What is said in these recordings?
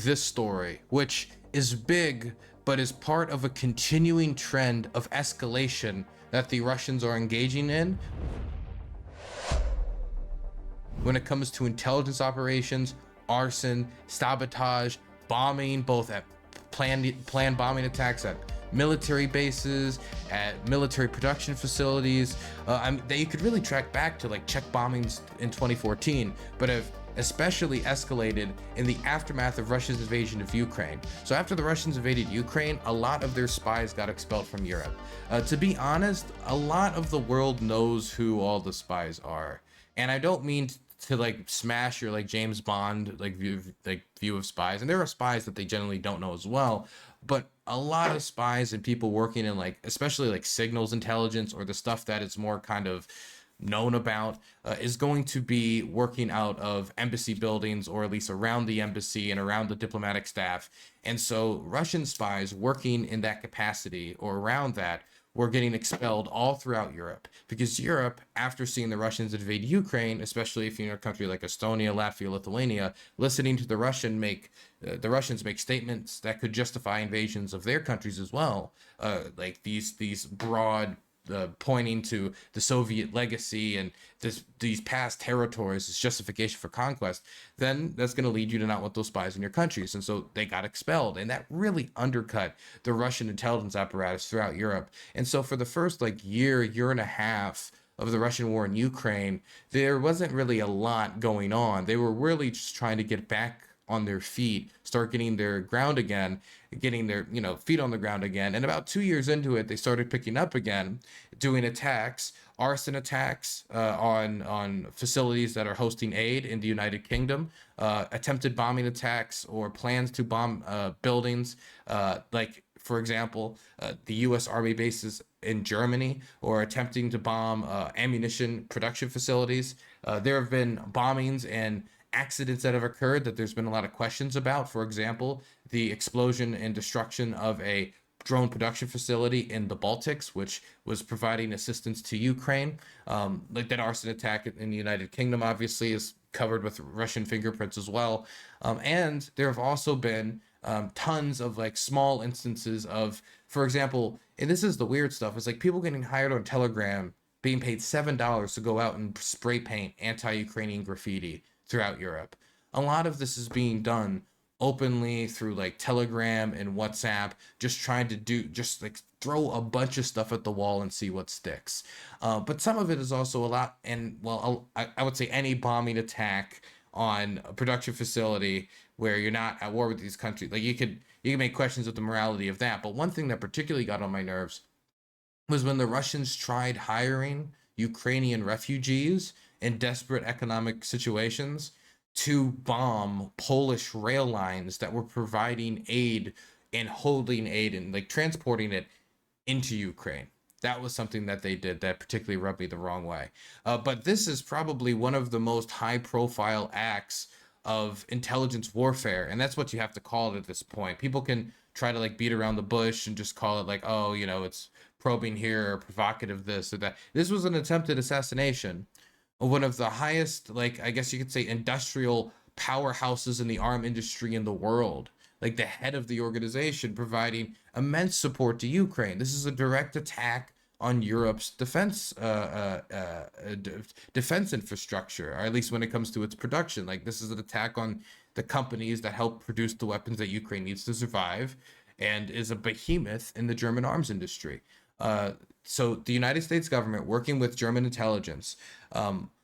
this story, which is big, but is part of a continuing trend of escalation that the Russians are engaging in when it comes to intelligence operations, arson, sabotage, bombing, both at planned bombing attacks at military bases, at military production facilities. That you could really track back to like Czech bombings in 2014, but have especially escalated in the aftermath of Russia's invasion of Ukraine. So after the Russians invaded Ukraine, a lot of their spies got expelled from Europe. To be honest, a lot of the world knows who all the spies are. And I don't mean to like smash your like James Bond view of spies, and there are spies that they generally don't know as well, but a lot of spies and people working in like especially like signals intelligence or the stuff that is more kind of known about is going to be working out of embassy buildings, or at least around the embassy and around the diplomatic staff. And so Russian spies working in that capacity or around that were getting expelled all throughout Europe, because Europe, after seeing the Russians invade Ukraine, especially if you're in a country like Estonia, Latvia, Lithuania, listening to the Russians make statements that could justify invasions of their countries as well, like these broad pointing to the Soviet legacy and these past territories as justification for conquest, then that's going to lead you to not want those spies in your countries. And so they got expelled, and that really undercut the Russian intelligence apparatus throughout Europe. And so for the first like year and a half of the Russian war in Ukraine, there wasn't really a lot going on. They were really just trying to get back on their feet, start getting their ground again, getting their feet on the ground again. And about 2 years into it, they started picking up again, doing attacks, arson attacks on facilities that are hosting aid in the United Kingdom, attempted bombing attacks or plans to bomb buildings, like for example, the U.S. Army bases in Germany, or attempting to bomb ammunition production facilities. There have been bombings and accidents that have occurred that there's been a lot of questions about. For example, the explosion and destruction of a drone production facility in the Baltics, which was providing assistance to Ukraine. Like that arson attack in the United Kingdom, obviously, is covered with Russian fingerprints as well. And there have also been tons of like small instances of, for example, and this is the weird stuff, is like people getting hired on Telegram, being paid $7 to go out and spray paint anti-Ukrainian graffiti throughout Europe. A lot of this is being done openly through like Telegram and WhatsApp, just trying to just like throw a bunch of stuff at the wall and see what sticks. But some of it is also a lot, and well, I would say any bombing attack on a production facility where you're not at war with these countries, like you can make questions of the morality of that. But one thing that particularly got on my nerves was when the Russians tried hiring Ukrainian refugees in desperate economic situations to bomb Polish rail lines that were providing aid and holding aid and like transporting it into Ukraine. That was something that they did that particularly rubbed me the wrong way. But this is probably one of the most high profile acts of intelligence warfare, and that's what you have to call it at this point. People can try to like beat around the bush and just call it like, oh, it's probing here or provocative this or that. This was an attempted assassination of one of the highest, like, I guess you could say, industrial powerhouses in the arms industry in the world, like the head of the organization, providing immense support to Ukraine. This is a direct attack on Europe's defense infrastructure, or at least when it comes to its production. Like, this is an attack on the companies that help produce the weapons that Ukraine needs to survive, and is a behemoth in the German arms industry. So the United States government, working with German intelligence,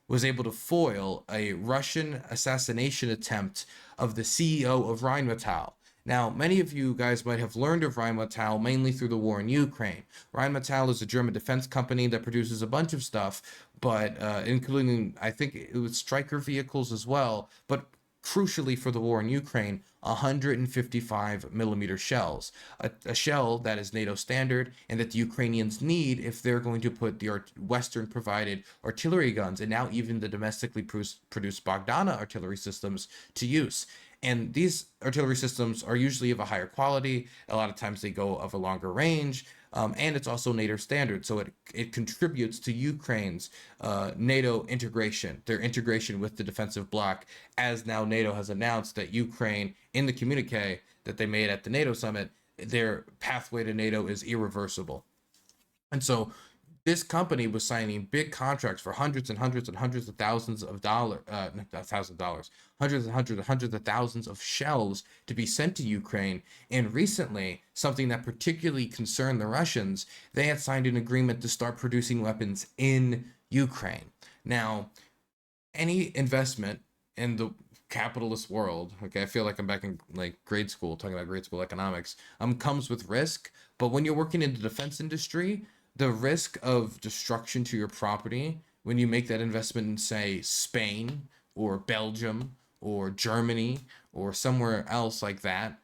was able to foil a Russian assassination attempt of the CEO of Rheinmetall. Now, many of you guys might have learned of Rheinmetall mainly through the war in Ukraine. Rheinmetall is a German defense company that produces a bunch of stuff, but including, I think it was Stryker vehicles as well, but crucially for the war in Ukraine, 155 millimeter shells, a shell that is NATO standard and that the Ukrainians need if they're going to put the Western provided artillery guns, and now even the domestically produced Bogdana artillery systems, to use. And these artillery systems are usually of a higher quality. A lot of times they go of a longer range. And it's also NATO standard, so it contributes to Ukraine's NATO integration, their integration with the defensive bloc, as now NATO has announced that Ukraine, in the communique that they made at the NATO summit, their pathway to NATO is irreversible. And so this company was signing big contracts for hundreds and hundreds and hundreds of thousands of dollars, not $1,000, hundreds of thousands of shells to be sent to Ukraine. And recently, something that particularly concerned the Russians, they had signed an agreement to start producing weapons in Ukraine. Now, any investment in the capitalist world, okay, I feel like I'm back in like grade school talking about grade school economics, comes with risk. But when you're working in the defense industry, the risk of destruction to your property when you make that investment in, say, Spain or Belgium or Germany or somewhere else like that,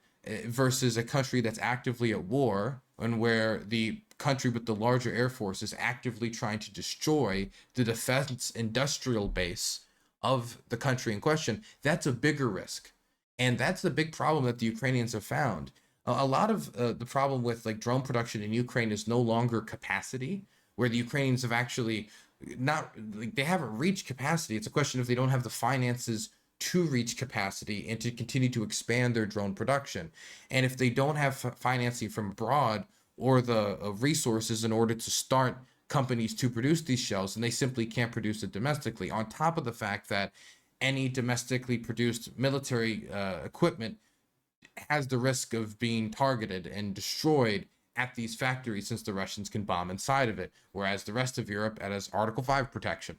versus a country that's actively at war and where the country with the larger air force is actively trying to destroy the defense industrial base of the country in question, that's a bigger risk. And that's the big problem that the Ukrainians have found. A lot of the problem with like drone production in Ukraine is no longer capacity, where the Ukrainians have actually not, like, they haven't reached capacity. It's a question if they don't have the finances to reach capacity and to continue to expand their drone production. And if they don't have financing from abroad or the resources in order to start companies to produce these shells, and they simply can't produce it domestically, on top of the fact that any domestically produced military equipment has the risk of being targeted and destroyed at these factories, since the Russians can bomb inside of it, whereas the rest of Europe has Article 5 protection.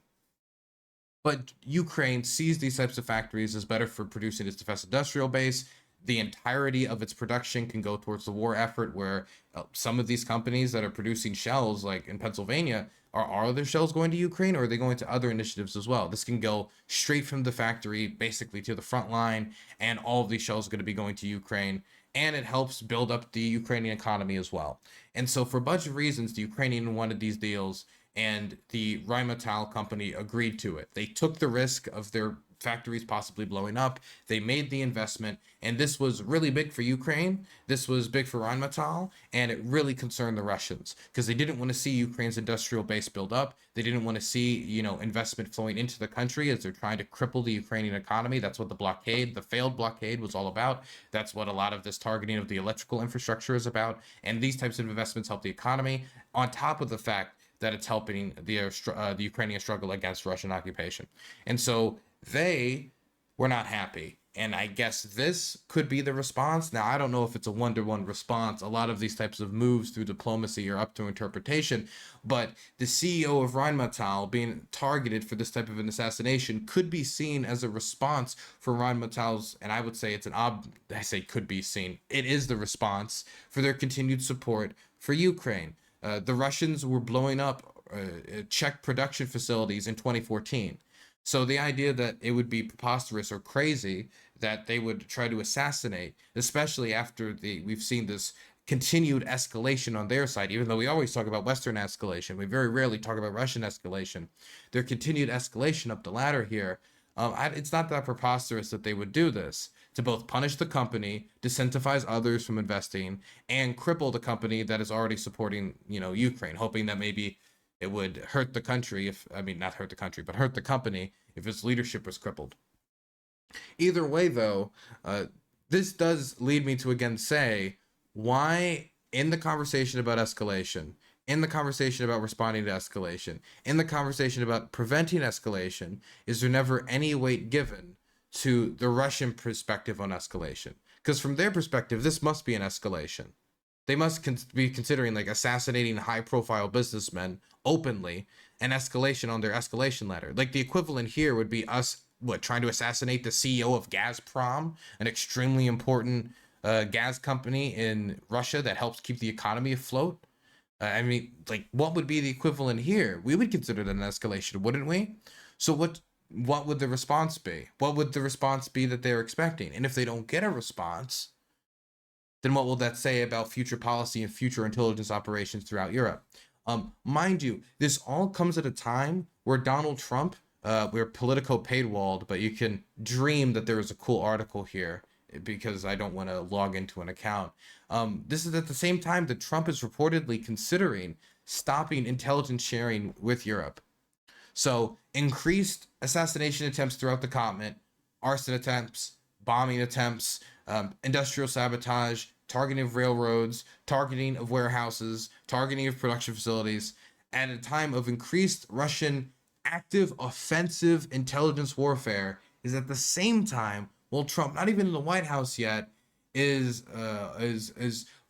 But Ukraine sees these types of factories as better for producing its defense industrial base. The entirety of its production can go towards the war effort, where some of these companies that are producing shells, like in Pennsylvania, are their shells going to Ukraine, or are they going to other initiatives as well? This can go straight from the factory basically to the front line, and all of these shells are going to be going to Ukraine, and it helps build up the Ukrainian economy as well. And so for a bunch of reasons, the Ukrainian wanted these deals, and the Rheinmetall company agreed to it. They took the risk of their factories possibly blowing up. They made the investment, and this was really big for Ukraine. This was big for Rheinmetall, and it really concerned the Russians because they didn't want to see Ukraine's industrial base build up. They didn't want to see, investment flowing into the country as they're trying to cripple the Ukrainian economy. That's what the failed blockade was all about. That's what a lot of this targeting of the electrical infrastructure is about. And these types of investments help the economy, on top of the fact that it's helping the Ukrainian struggle against Russian occupation. And so they were not happy. And I guess this could be the response. Now, I don't know if it's a one-to-one response. A lot of these types of moves through diplomacy are up to interpretation. But the CEO of Rheinmetall being targeted for this type of an assassination could be seen as a response for Rheinmetall's, and I would say I say could be seen. It is the response for their continued support for Ukraine. The Russians were blowing up Czech production facilities in 2014. So the idea that it would be preposterous or crazy that they would try to assassinate, especially after we've seen this continued escalation on their side, even though we always talk about Western escalation, we very rarely talk about Russian escalation. Their continued escalation up the ladder here, it's not that preposterous that they would do this to both punish the company, disincentivize others from investing, and cripple the company that is already supporting, Ukraine, hoping that maybe it would hurt the country not hurt the country, but hurt the company if its leadership was crippled. Either way, though, this does lead me to again say, why in the conversation about escalation, in the conversation about responding to escalation, in the conversation about preventing escalation, is there never any weight given to the Russian perspective on escalation? Because from their perspective, this must be an escalation. They must be considering like assassinating high-profile businessmen openly an escalation on their escalation ladder. Like the equivalent here would be us, trying to assassinate the CEO of Gazprom, an extremely important gas company in Russia that helps keep the economy afloat. What would be the equivalent here? We would consider that an escalation, wouldn't we? So what would the response be? What would the response be that they're expecting? And if they don't get a response, then what will that say about future policy and future intelligence operations throughout Europe? Mind you, this all comes at a time where Donald Trump, we're Politico paywalled, but you can dream that there is a cool article here because I don't want to log into an account. This is at the same time that Trump is reportedly considering stopping intelligence sharing with Europe. So increased assassination attempts throughout the continent, arson attempts, bombing attempts, industrial sabotage, targeting of railroads, targeting of warehouses, targeting of production facilities, at a time of increased Russian active offensive intelligence warfare, is at the same time while Trump, not even in the White House yet, is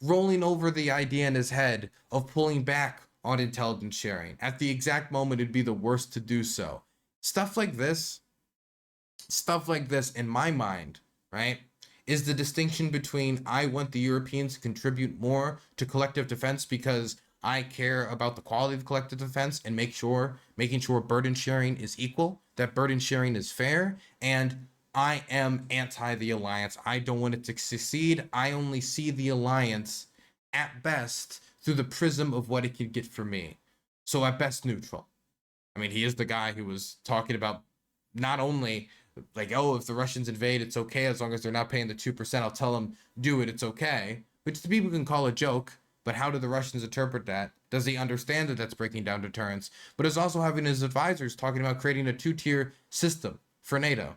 rolling over the idea in his head of pulling back on intelligence sharing. At the exact moment it'd be the worst to do so. Stuff like this, in my mind, right, is the distinction between I want the Europeans to contribute more to collective defense because I care about the quality of collective defense and making sure burden sharing is equal, that burden sharing is fair, and I am anti the alliance. I don't want it to succeed. I only see the alliance at best through the prism of what it could get for me. So at best neutral. I mean, he is the guy who was talking about not only like, oh, if the Russians invade, it's okay as long as they're not paying the 2%. I'll tell them, do it, it's okay. Which the people can call a joke, but how do the Russians interpret that? Does he understand that that's breaking down deterrence? But is also having his advisors talking about creating a 2-tier system for NATO.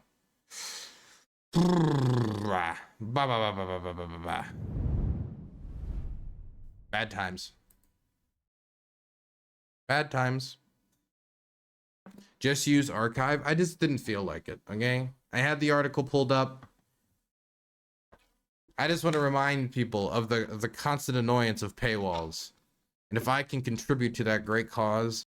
Bad times. Bad times. Just use archive. I just didn't feel like it, okay? I had the article pulled up. I just want to remind people of the constant annoyance of paywalls. And if I can contribute to that great cause,